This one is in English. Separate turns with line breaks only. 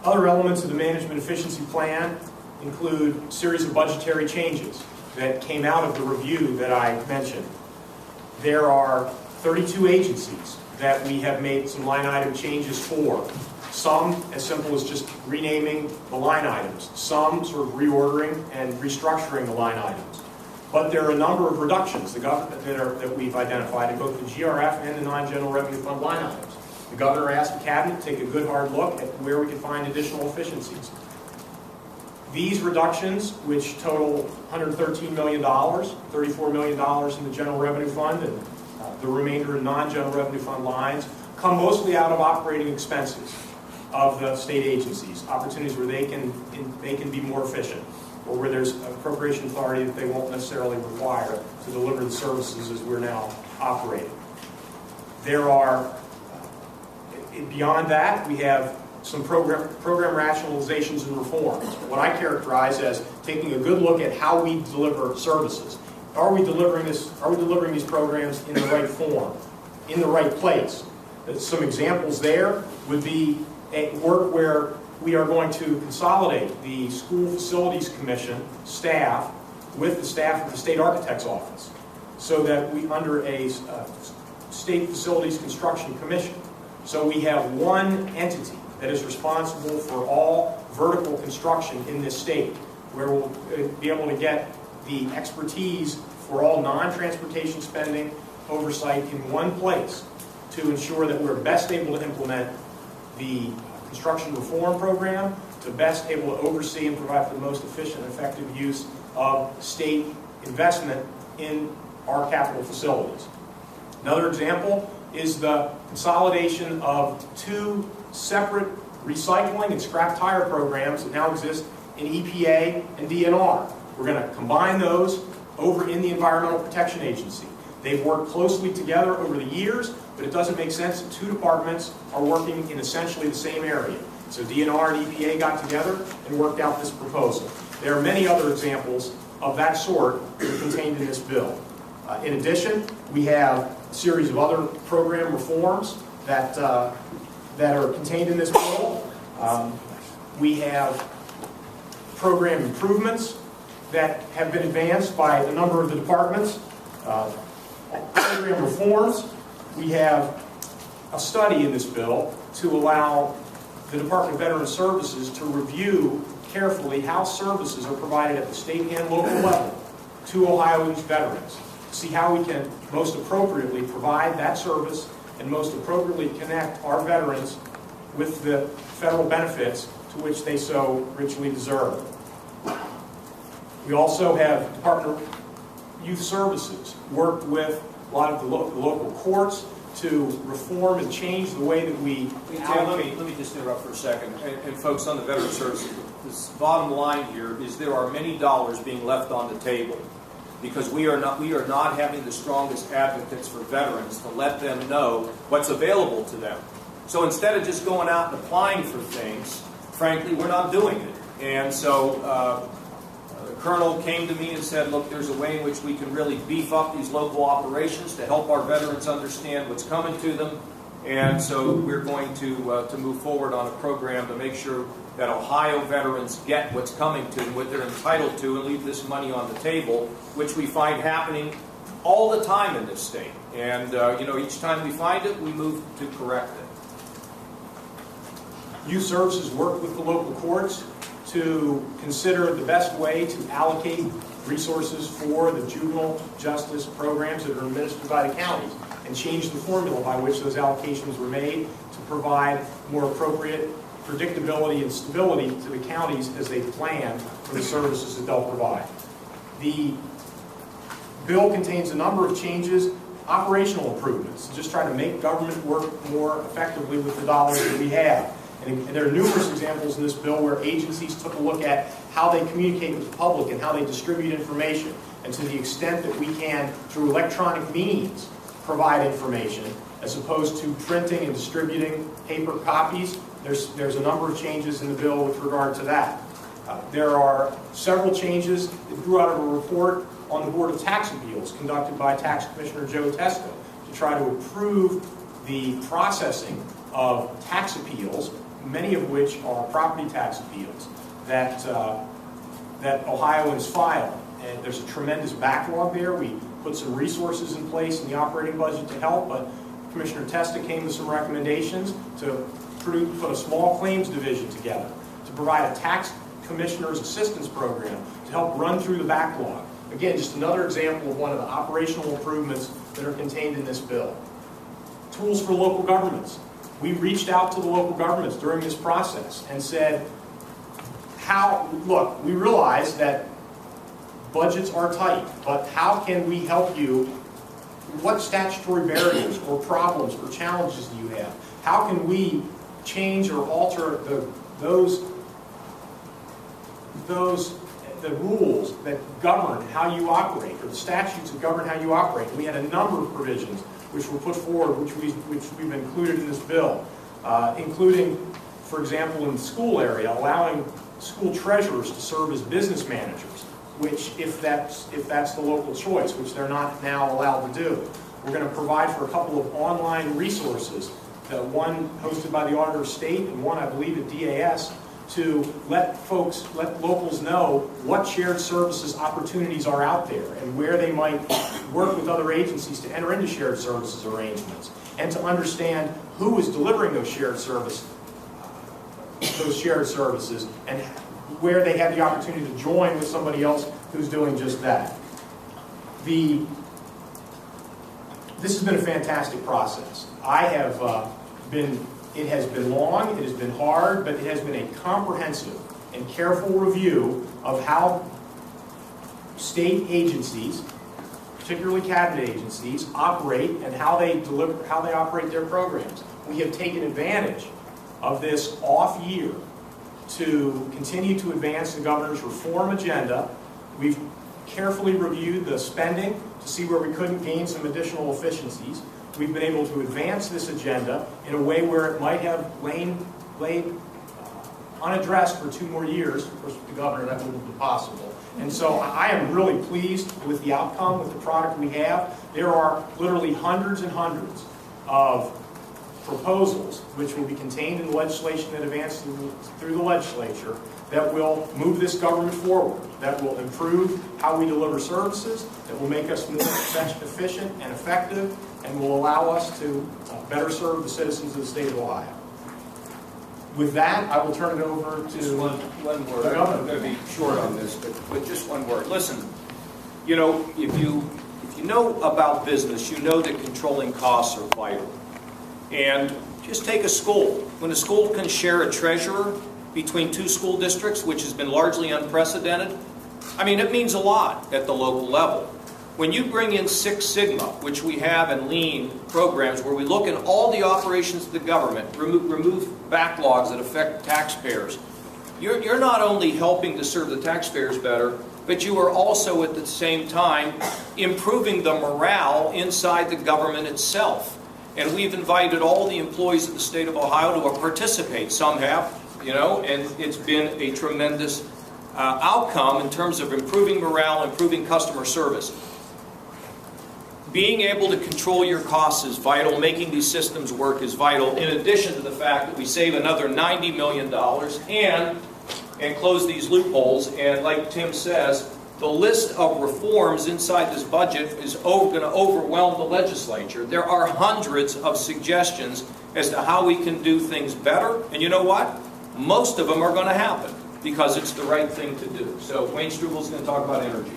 Other elements of the management efficiency plan include a series of budgetary changes that came out of the review that I mentioned. There are 32 agencies that we have made some line item changes for. Some as simple as just renaming the line items. Some sort of reordering and restructuring the line items. But there are a number of reductions that we've identified in both the GRF and the non-general revenue fund line items. The governor asked the cabinet to take a good hard look at where we can find additional efficiencies. These reductions, which total $113 million, $34 million in the general revenue fund, and the remainder in non-general revenue fund lines, come mostly out of operating expenses of the state agencies, opportunities where they can be more efficient, or where there's appropriation authority that they won't necessarily require to deliver the services as we're now operating. There are, beyond that, we have some program rationalizations and reforms, what I characterize as taking a good look at how we deliver services. Are we delivering these programs in the right form, in the right place? Some examples there would be a work where we are going to consolidate the School Facilities Commission staff with the staff of the State Architect's Office, so that we, under a State Facilities Construction Commission, so we have one entity that is responsible for all vertical construction in this state, where we'll be able to get the expertise for all non-transportation spending oversight in one place to ensure that we're best able to implement the construction reform program, to best able to oversee and provide for the most efficient and effective use of state investment in our capital facilities. Another example is the consolidation of two separate recycling and scrap tire programs that now exist in EPA and DNR. We're going to combine those over in the Environmental Protection Agency. They've worked closely together over the years, but it doesn't make sense that two departments are working in essentially the same area. So DNR and EPA got together and worked out this proposal. There are many other examples of that sort that are contained in this bill. In addition, we have a series of other program reforms that are contained in this bill. We have program improvements that have been advanced by a number of the departments. Program reforms, we have a study in this bill to allow the Department of Veterans Services to review carefully how services are provided at the state and local level to Ohioans veterans. See how we can most appropriately provide that service and most appropriately connect our veterans with the federal benefits to which they so richly deserve. We also have Department of Youth Services worked with a lot of the local courts to reform and change the way that we allocate.
Let me just interrupt for a second. And folks on the Veterans Services, this bottom line here is there are many dollars being left on the table because we are not having the strongest advocates for veterans to let them know what's available to them. So instead of just going out and applying for things, frankly, we're not doing it. And so the Colonel came to me and said, look, there's a way in which we can really beef up these local operations to help our veterans understand what's coming to them. And so we're going to move forward on a program to make sure that Ohio veterans get what's coming to them, what they're entitled to, and leave this money on the table, which we find happening all the time in this state. And each time we find it, we move to correct it.
Youth Services work with the local courts to consider the best way to allocate resources for the juvenile justice programs that are administered by the counties and change the formula by which those allocations were made to provide more appropriate predictability and stability to the counties as they plan for the services that they'll provide. The bill contains a number of changes, operational improvements, just trying to make government work more effectively with the dollars that we have. And there are numerous examples in this bill where agencies took a look at how they communicate with the public and how they distribute information. And to the extent that we can, through electronic means, provide information, as opposed to printing and distributing paper copies, there's a number of changes in the bill with regard to that. There are several changes that grew out of a report on the Board of Tax Appeals conducted by Tax Commissioner Joe Tesco to try to improve the processing of tax appeals many of which are property tax appeals that, that Ohioans file. And there's a tremendous backlog there. We put some resources in place in the operating budget to help, but Commissioner Testa came with some recommendations to put a small claims division together, to provide a tax commissioner's assistance program to help run through the backlog. Again, just another example of one of the operational improvements that are contained in this bill. Tools for local governments. We reached out to the local governments during this process and said, look, we realize that budgets are tight, but how can we help you? What statutory barriers or problems or challenges do you have? How can we change or alter the rules that govern how you operate, or the statutes that govern how you operate? We had a number of provisions which were put forward, which we've included in this bill, including, for example, in the school area, allowing school treasurers to serve as business managers, which, if that's the local choice, which they're not now allowed to do. We're going to provide for a couple of online resources, one hosted by the Auditor of State and one, I believe, at DAS, to let locals know what shared services opportunities are out there and where they might work with other agencies to enter into shared services arrangements, and to understand who is delivering those shared services and where they have the opportunity to join with somebody else who's doing just that. This has been a fantastic process. It has been long, it has been hard, but it has been a comprehensive and careful review of how state agencies, particularly cabinet agencies, operate and how they operate their programs. We have taken advantage of this off year to continue to advance the governor's reform agenda. We've carefully reviewed the spending to see where we couldn't gain some additional efficiencies. We've been able to advance this agenda in a way where it might have laid unaddressed for 2 more years. Of course, with the governor, that wouldn't be possible. And so I am really pleased with the outcome, with the product we have. There are literally hundreds and hundreds of proposals which will be contained in the legislation that advances through the legislature that will move this government forward, that will improve how we deliver services, that will make us more efficient and effective, and will allow us to better serve the citizens of the state of Ohio. With that, I will turn it over to
just one word.
the governor.
I'm going to be short on this, but just one word. Listen, you know, if you know about business, you know that controlling costs are vital. And just take a school. When a school can share a treasurer between 2 school districts, which has been largely unprecedented, I mean, it means a lot at the local level. When you bring in Six Sigma, which we have in lean programs, where we look at all the operations of the government, remove backlogs that affect taxpayers, you're not only helping to serve the taxpayers better, but you are also at the same time improving the morale inside the government itself. And we've invited all the employees of the state of Ohio to participate. Some have, you know, and it's been a tremendous outcome in terms of improving morale, improving customer service. Being able to control your costs is vital. Making these systems work is vital, in addition to the fact that we save another $90 million and close these loopholes. And like Tim says, the list of reforms inside this budget is going to overwhelm the legislature. There are hundreds of suggestions as to how we can do things better. And you know what? Most of them are going to happen because it's the right thing to do. So Wayne Struble is going to talk about energy.